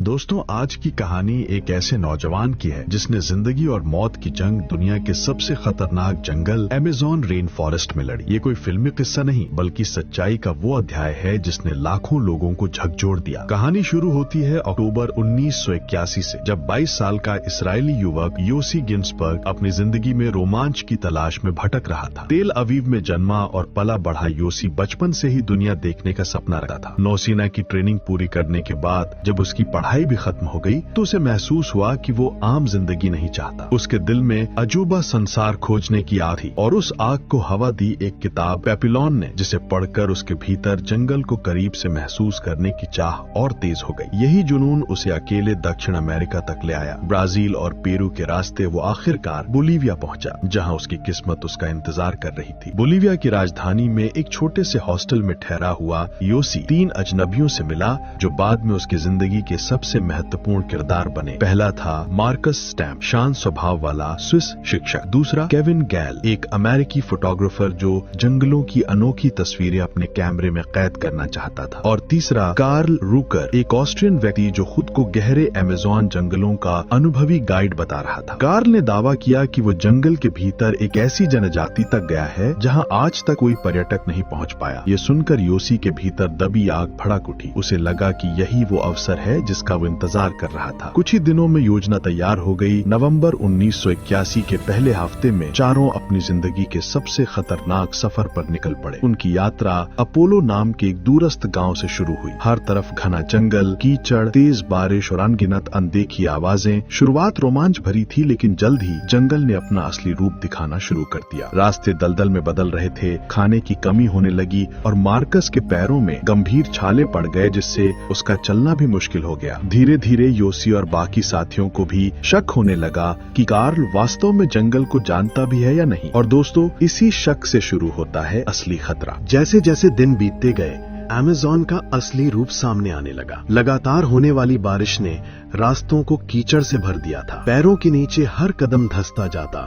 दोस्तों, आज की कहानी एक ऐसे नौजवान की है जिसने जिंदगी और मौत की जंग दुनिया के सबसे खतरनाक जंगल अमेज़न रेन फॉरेस्ट में लड़ी। ये कोई फिल्मी किस्सा नहीं बल्कि सच्चाई का वो अध्याय है जिसने लाखों लोगों को झकझोर दिया। कहानी शुरू होती है अक्टूबर 1981 से, जब 22 साल का इसराइली युवक योसी गिन्सबर्ग अपनी जिंदगी में रोमांच की तलाश में भटक रहा था। तेल अवीव में जन्मा और पला बढ़ा योसी बचपन से ही दुनिया देखने का सपना रखता था। नौसेना की ट्रेनिंग पूरी करने के बाद जब उसकी पढ़ाई भी खत्म हो गई तो उसे महसूस हुआ कि वो आम जिंदगी नहीं चाहता। उसके दिल में अजूबा संसार खोजने की आग थी और उस आग को हवा दी एक किताब पेपिलोन ने, जिसे पढ़कर उसके भीतर जंगल को करीब से महसूस करने की चाह और तेज हो गई। यही जुनून उसे अकेले दक्षिण अमेरिका तक ले आया। ब्राजील और पेरू के रास्ते वो आखिरकार बोलीविया पहुंचा, जहां उसकी किस्मत उसका इंतजार कर रही थी। बोलीविया की राजधानी में एक छोटे से हॉस्टल में ठहरा हुआ योसी 3 अजनबियों से मिला जो बाद में उसकी जिंदगी के सबसे महत्वपूर्ण किरदार बने। पहला था मार्कस स्टैम्प, शांत स्वभाव वाला स्विस शिक्षक। दूसरा केविन गैल, एक अमेरिकी फोटोग्राफर जो जंगलों की अनोखी तस्वीरें अपने कैमरे में कैद करना चाहता था। और तीसरा कार्ल रूकर, एक ऑस्ट्रियन व्यक्ति जो खुद को गहरे अमेज़न जंगलों का अनुभवी गाइड बता रहा था। कार्ल ने दावा किया कि वो जंगल के भीतर एक ऐसी जनजाति तक गया है जहां आज तक कोई पर्यटक नहीं पहुंच पाया। ये सुनकर योसी के भीतर दबी आग भड़क उठी। उसे लगा कि यही वो अवसर है जिसका वो इंतजार कर रहा था। कुछ ही दिनों में योजना तैयार हो गई। नवंबर 1981 के पहले हफ्ते में चारों अपनी जिंदगी के सबसे खतरनाक सफर पर निकल पड़े। उनकी यात्रा अपोलो नाम के एक दूरस्थ गांव से शुरू हुई। हर तरफ घना जंगल, कीचड़, तेज बारिश और अनगिनत अनदेखी आवाजें। शुरुआत रोमांच भरी थी, लेकिन जल्द ही जंगल ने अपना असली रूप दिखाना शुरू कर दिया। रास्ते दलदल में बदल रहे थे, खाने की कमी होने लगी और मार्कस के पैरों में गंभीर छाले पड़ गए, जिससे उसका चलना भी मुश्किल हो गया। धीरे धीरे योसी और बाकी साथियों को भी शक होने लगा कि कार्ल वास्तव में जंगल को जानता भी है या नहीं। और दोस्तों, इसी शक से शुरू होता है असली खतरा। जैसे जैसे दिन बीतते गए, अमेज़न का असली रूप सामने आने लगा। लगातार होने वाली बारिश ने रास्तों को कीचड़ से भर दिया था। पैरों के नीचे हर कदम धंसता जाता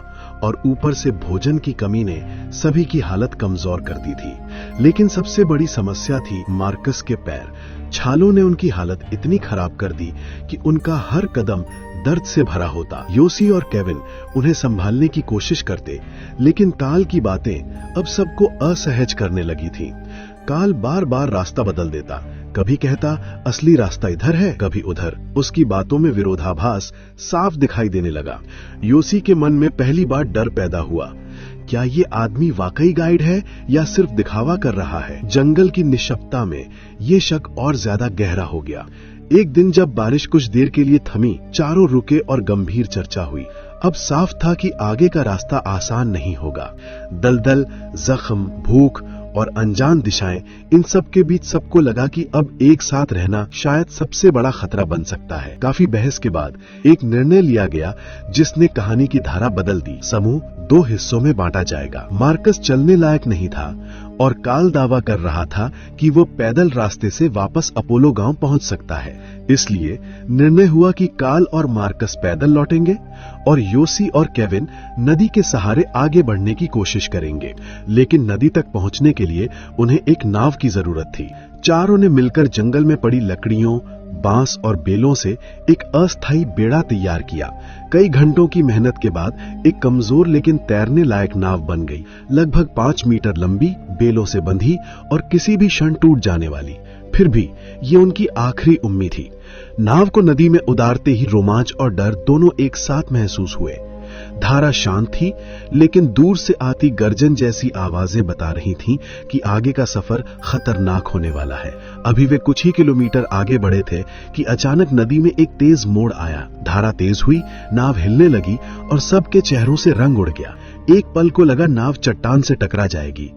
और ऊपर से भोजन की कमी ने सभी की हालत कमजोर कर दी थी। लेकिन सबसे बड़ी समस्या थी मार्कस के पैर। छालों ने उनकी हालत इतनी खराब कर दी कि उनका हर कदम दर्द से भरा होता। योसी और केविन उन्हें संभालने की कोशिश करते, लेकिन काल की बातें अब सबको असहज करने लगी थीं। काल बार बार रास्ता बदल देता, कभी कहता असली रास्ता इधर है, कभी उधर। उसकी बातों में विरोधाभास साफ दिखाई देने लगा। योसी के मन में पहली बार डर पैदा हुआ। क्या ये आदमी वाकई गाइड है या सिर्फ दिखावा कर रहा है? जंगल की निश्शब्दता में ये शक और ज्यादा गहरा हो गया। एक दिन जब बारिश कुछ देर के लिए थमी, चारों रुके और गंभीर चर्चा हुई। अब साफ था कि आगे का रास्ता आसान नहीं होगा। दलदल, जख्म, भूख और अनजान दिशाएं, इन सब के बीच सबको लगा कि अब एक साथ रहना शायद सबसे बड़ा खतरा बन सकता है। काफी बहस के बाद एक निर्णय लिया गया जिसने कहानी की धारा बदल दी। समूह 2 हिस्सों में बांटा जाएगा। मार्कस चलने लायक नहीं था और काल दावा कर रहा था कि वो पैदल रास्ते से वापस अपोलो गांव पहुंच सकता है। इसलिए निर्णय हुआ कि काल और मार्कस पैदल लौटेंगे और योसी और केविन नदी के सहारे आगे बढ़ने की कोशिश करेंगे। लेकिन नदी तक पहुंचने के लिए उन्हें एक नाव की जरूरत थी। चारों ने मिलकर जंगल में पड़ी लकड़ियों, बांस और बेलों से एक अस्थायी बेड़ा तैयार किया। कई घंटों की मेहनत के बाद एक कमजोर लेकिन तैरने लायक नाव बन गई। लगभग 5 मीटर लंबी, बेलों से बंधी और किसी भी क्षण टूट जाने वाली। फिर भी ये उनकी आखिरी उम्मीद थी। नाव को नदी में उतारते ही रोमांच और डर दोनों एक साथ महसूस हुए। धारा शांत थी, लेकिन दूर से आती गर्जन जैसी आवाजें बता रही थीं कि आगे का सफर खतरनाक होने वाला है। अभी वे कुछ ही किलोमीटर आगे बढ़े थे कि अचानक नदी में एक तेज मोड़ आया। धारा तेज हुई, नाव हिलने लगी और सबके चेहरों से रंग उड़ गया। एक पल को लगा नाव चट्टान से टकरा जाएगी।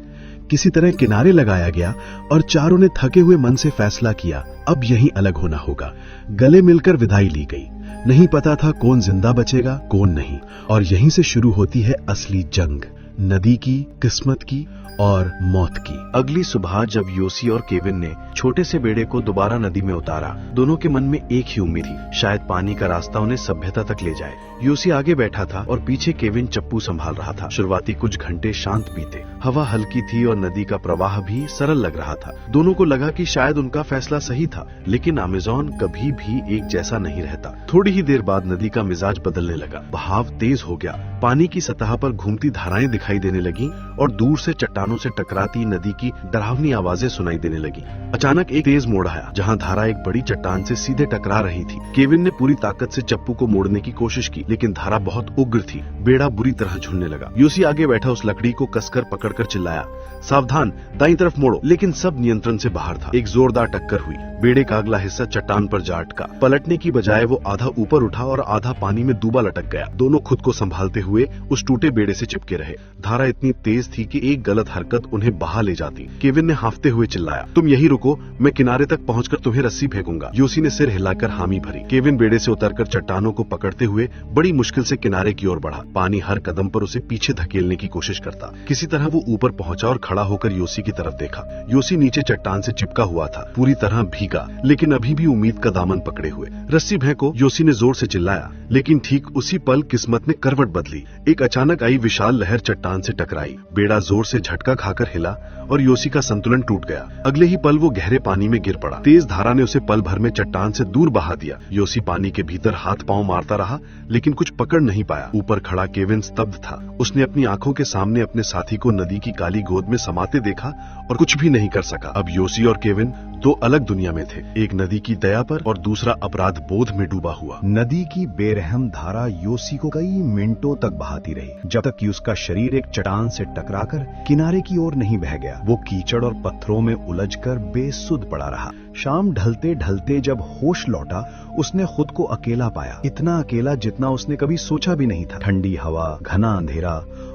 किसी तरह किनारे लगाया गया और चारों ने थके हुए मन से फैसला किया, अब यहीं अलग होना होगा। गले मिलकर विदाई ली गई। नहीं पता था कौन जिंदा बचेगा, कौन नहीं। और यहीं से शुरू होती है असली जंग। नदी की, किस्मत की और मौत की। अगली सुबह जब योसी और केविन ने छोटे से बेड़े को दोबारा नदी में उतारा, दोनों के मन में एक ही उम्मीद थी, शायद पानी का रास्ता उन्हें सभ्यता तक ले जाए। योसी आगे बैठा था और पीछे केविन चप्पू संभाल रहा था। शुरुआती कुछ घंटे शांत बीते। हवा हल्की थी और नदी का प्रवाह भी सरल लग रहा था। दोनों को लगा कि शायद उनका फैसला सही था, लेकिन अमेज़न कभी भी एक जैसा नहीं रहता। थोड़ी ही देर बाद नदी का मिजाज बदलने लगा। बहाव तेज हो गया, पानी की सतह पर घूमती धाराएं दिखाई देने लगी और दूर से चट्टानों से टकराती नदी की डरावनी आवाजें सुनाई देने लगी। अचानक एक तेज मोड़ आया, जहां धारा एक बड़ी चट्टान से सीधे टकरा रही थी। केविन ने पूरी ताकत से चप्पू को मोड़ने की कोशिश की, लेकिन धारा बहुत उग्र थी। बेड़ा बुरी तरह झुलने लगा। योसी आगे बैठा उस लकड़ी को कसकर पकड़कर चिल्लाया, सावधान, दाईं तरफ मोड़ो। लेकिन सब नियंत्रण से बाहर था। एक जोरदार टक्कर हुई। बेड़े का अगला हिस्सा चट्टान पर जा अटका। पलटने की बजाय वो आधा ऊपर उठा और आधा पानी में डूबा लटक गया। दोनों खुद को संभालते हुए उस टूटे बेड़े से चिपके रहे। धारा इतनी तेज थी कि एक गलत हरकत उन्हें बहा ले जाती। केविन ने हांफते हुए चिल्लाया, तुम यही रुको, मैं किनारे तक पहुंचकर तुम्हें रस्सी फेंकूंगा। योसी ने सिर हिलाकर हामी भरी। केविन बेड़े से उतरकर चट्टानों को पकड़ते हुए बड़ी मुश्किल से किनारे की ओर बढ़ा। पानी हर कदम पर उसे पीछे धकेलने की कोशिश करता। किसी तरह वो ऊपर पहुंचा और खड़ा होकर योसी की तरफ देखा। योसी नीचे चट्टान से चिपका हुआ था, पूरी तरह भीगा, लेकिन अभी भी उम्मीद का दामन पकड़े हुए। रस्सी फेंको, योसी ने जोर से चिल्लाया, लेकिन ठीक उसी पल किस्मत ने करवट बदली। एक अचानक आई विशाल लहर चट्टान से टकराई। बेड़ा जोर से झटका खाकर हिला और योसी का संतुलन टूट गया। अगले ही पल वो गहरे पानी में गिर पड़ा। तेज धारा ने उसे पल भर में चट्टान से दूर बहा दिया। योसी पानी के भीतर हाथ पांव मारता रहा, लेकिन कुछ पकड़ नहीं पाया। ऊपर खड़ा केविन स्तब्ध था। उसने अपनी आंखों के सामने अपने साथी को नदी की काली गोद में समाते देखा और कुछ भी नहीं कर सका। अब योसी और केविन दो अलग दुनिया में थे, एक नदी की दया पर और दूसरा अपराध बोध में डूबा हुआ। नदी की बेरहम धारा योसी को कई मिनटों तक बहाती रही, जब तक कि उसका शरीर एक चट्टान से टकराकर किनारे की ओर नहीं बह गया। वो कीचड़ और पत्थरों में उलझकर बेसुध पड़ा रहा। शाम ढलते ढलते जब होश लौटा, उसने खुद को अकेला पाया, इतना अकेला जितना उसने कभी सोचा भी नहीं था। ठंडी हवा, घना अंधेरा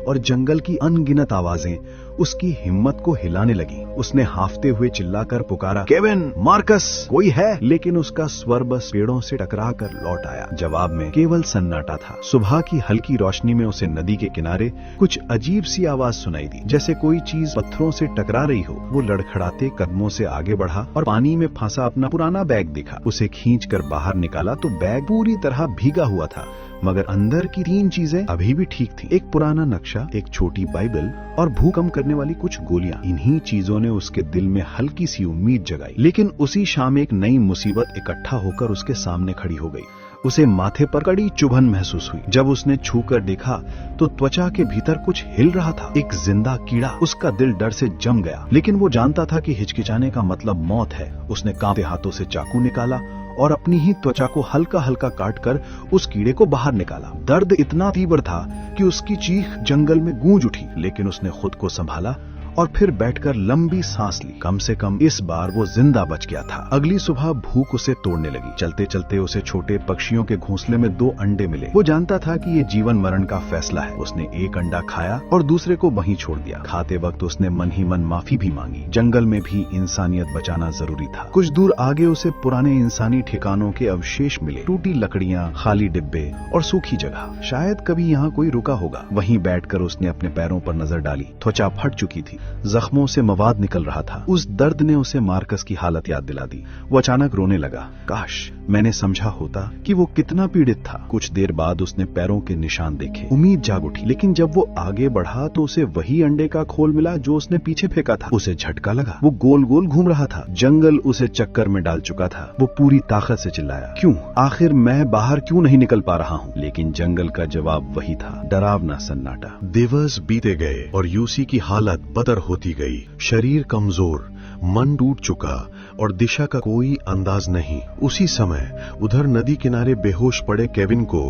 और जंगल की अनगिनत आवाजें उसकी हिम्मत को हिलाने लगी। उसने हाफते हुए चिल्लाकर पुकारा, केविन, मार्कस, कोई है? लेकिन उसका स्वर बस पेड़ों से टकरा कर लौट आया। जवाब में केवल सन्नाटा था। सुबह की हल्की रोशनी में उसे नदी के किनारे कुछ अजीब सी आवाज सुनाई दी, जैसे कोई चीज पत्थरों से टकरा रही हो। वो लड़खड़ाते कदमों से आगे बढ़ा और पानी में फंसा अपना पुराना बैग दिखा। उसे खींचकर बाहर निकाला तो बैग पूरी तरह भीगा हुआ था, मगर अंदर की 3 चीजें अभी भी ठीक थी। एक पुराना नक्शा, एक छोटी बाइबल और भूकंप करने वाली कुछ गोलियां। इन्हीं चीजों ने उसके दिल में हल्की सी उम्मीद जगाई। लेकिन उसी शाम एक नई मुसीबत इकट्ठा होकर उसके सामने खड़ी हो गई। उसे माथे पर कड़ी चुभन महसूस हुई। जब उसने छूकर देखा तो त्वचा के भीतर कुछ हिल रहा था, एक जिंदा कीड़ा। उसका दिल डर से जम गया, लेकिन वो जानता था कि हिचकिचाने का मतलब मौत है। उसने कांपते हाथों से चाकू निकाला और अपनी ही त्वचा को हल्का हल्का काटकर उस कीड़े को बाहर निकाला। दर्द इतना तीव्र था कि उसकी चीख जंगल में गूंज उठी, लेकिन उसने खुद को संभाला और फिर बैठकर लंबी सांस ली। कम से कम इस बार वो जिंदा बच गया था। अगली सुबह भूख उसे तोड़ने लगी। चलते चलते उसे छोटे पक्षियों के घोंसले में 2 अंडे मिले। वो जानता था कि ये जीवन मरण का फैसला है। उसने एक अंडा खाया और दूसरे को वहीं छोड़ दिया। खाते वक्त उसने मन ही मन माफी भी मांगी। जंगल में भी इंसानियत बचाना जरूरी था। कुछ दूर आगे उसे पुराने इंसानी ठिकानों के अवशेष मिले, टूटी लकड़ियां, खाली डिब्बे और सूखी जगह। शायद कभी यहाँ कोई रुका होगा। वहीं बैठकर उसने अपने पैरों पर नजर डाली। त्वचा फट चुकी थी, जख्मों से मवाद निकल रहा था। उस दर्द ने उसे मार्कस की हालत याद दिला दी। वो अचानक रोने लगा। काश मैंने समझा होता कि वो कितना पीड़ित था। कुछ देर बाद उसने पैरों के निशान देखे। उम्मीद जाग उठी, लेकिन जब वो आगे बढ़ा तो उसे वही अंडे का खोल मिला जो उसने पीछे फेंका था। उसे झटका लगा। वो गोल गोल घूम रहा था। जंगल उसे चक्कर में डाल चुका था। वो पूरी ताकत से चिल्लाया, क्यों? आखिर मैं बाहर क्यों नहीं निकल पा रहा हूँ? लेकिन जंगल का जवाब वही था, डरावना सन्नाटा। दिवस बीते गए और यूसी की हालत बदतर होती गई। शरीर कमजोर, मन टूट चुका और दिशा का कोई अंदाज नहीं। उसी समय उधर नदी किनारे बेहोश पड़े केविन को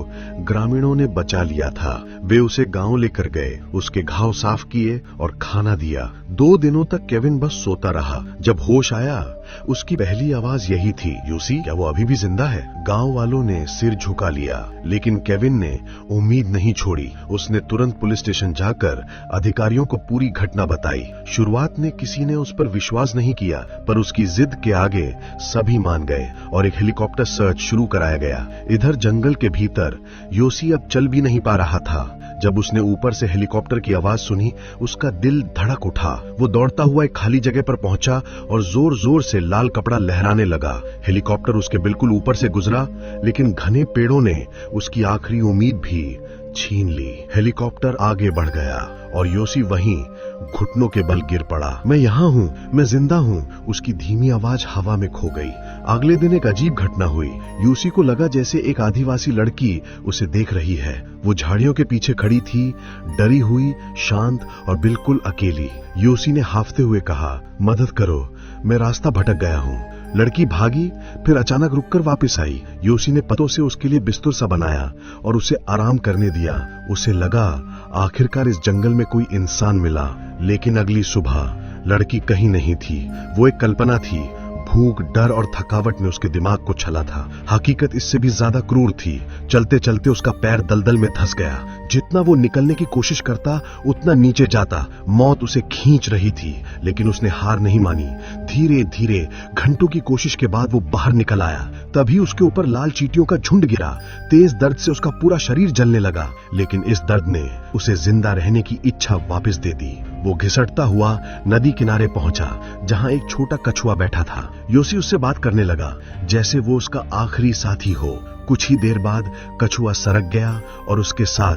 ग्रामीणों ने बचा लिया था। वे उसे गांव लेकर गए, उसके घाव साफ किए और खाना दिया। 2 दिनों तक केविन बस सोता रहा। जब होश आया, उसकी पहली आवाज यही थी, यूसी, क्या वो अभी भी जिंदा है? गांव वालों ने सिर झुका लिया, लेकिन केविन ने उम्मीद नहीं छोड़ी। उसने तुरंत पुलिस स्टेशन जाकर अधिकारियों को पूरी घटना बताई। शुरुआत में किसी ने उस पर विश्वास नहीं किया, पर उसकी जिद के आगे सभी मान गए और एक हेलीकॉप्टर सर्च शुरू कराया गया। इधर जंगल के भीतर योसी अब चल भी नहीं पा रहा था। जब उसने ऊपर से हेलीकॉप्टर की आवाज सुनी, उसका दिल धड़क उठा। वो दौड़ता हुआ एक खाली जगह पर पहुंचा और जोर जोर से लाल कपड़ा लहराने लगा। हेलीकॉप्टर उसके बिल्कुल ऊपर से गुजरा, लेकिन घने पेड़ों ने उसकी आखिरी उम्मीद भी छीन ली। हेलीकॉप्टर आगे बढ़ गया और योसी वहीं घुटनों के बल गिर पड़ा। मैं यहाँ हूँ, मैं जिंदा हूँ, उसकी धीमी आवाज हवा में खो गई। अगले दिन एक अजीब घटना हुई। योसी को लगा जैसे एक आदिवासी लड़की उसे देख रही है। वो झाड़ियों के पीछे खड़ी थी, डरी हुई, शांत और बिल्कुल अकेली। योसी ने हाफते हुए कहा, मदद करो, मैं रास्ता भटक गया हूँ। लड़की भागी, फिर अचानक रुककर वापस आई। योसी ने पत्तों से उसके लिए बिस्तर सा बनाया और उसे आराम करने दिया। उसे लगा आखिरकार इस जंगल में कोई इंसान मिला। लेकिन अगली सुबह लड़की कहीं नहीं थी। वो एक कल्पना थी। भूख, डर और थकावट ने उसके दिमाग को छला था। हकीकत इससे भी ज्यादा क्रूर थी। चलते चलते उसका पैर दलदल में धंस गया। जितना वो निकलने की कोशिश करता, उतना नीचे जाता। मौत उसे खींच रही थी, लेकिन उसने हार नहीं मानी। धीरे धीरे घंटों की कोशिश के बाद वो बाहर निकल आया। तभी उसके ऊपर लाल चींटियों का झुंड गिरा। तेज दर्द से उसका पूरा शरीर जलने लगा, लेकिन इस दर्द ने उसे जिंदा रहने की इच्छा वापस दे दी। वो घिसटता हुआ नदी किनारे पहुंचा, जहां एक छोटा कछुआ बैठा था। योसी उससे बात करने लगा, जैसे वो उसका आखिरी साथी हो। कुछ ही देर बाद कछुआ सरक गया और उसके साथ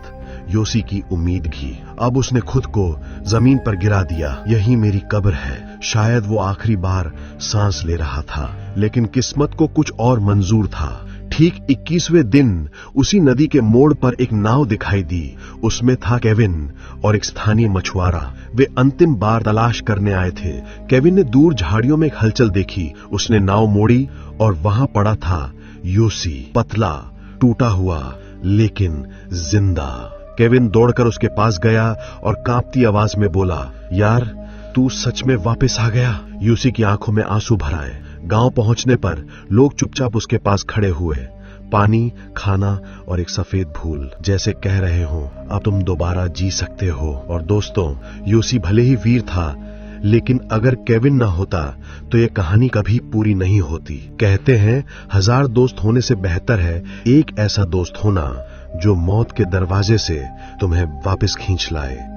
योसी की उम्मीद भी। अब उसने खुद को जमीन पर गिरा दिया। यही मेरी कब्र है। शायद वो आखिरी बार सांस ले रहा था, लेकिन किस्मत को कुछ और मंजूर था। ठीक 21वें दिन उसी नदी के मोड़ पर एक नाव दिखाई दी। उसमें था केविन और एक स्थानीय मछुआरा। वे अंतिम बार तलाश करने आए थे। केविन ने दूर झाड़ियों में एक हलचल देखी। उसने नाव मोड़ी और वहां पड़ा था योसी, पतला, टूटा हुआ, लेकिन जिंदा। केविन दौड़कर उसके पास गया और कांपती आवाज में बोला, यार, तू सच में वापस आ गया। योसी की आंखों में आंसू भर आए। गांव पहुंचने पर लोग चुपचाप उसके पास खड़े हुए। पानी, खाना और एक सफेद फूल, जैसे कह रहे हो, अब तुम दोबारा जी सकते हो। और दोस्तों, योसी भले ही वीर था, लेकिन अगर केविन ना होता तो ये कहानी कभी पूरी नहीं होती। कहते हैं 1000 दोस्त होने से बेहतर है एक ऐसा दोस्त होना जो मौत के दरवाजे से तुम्हें वापस खींच लाए।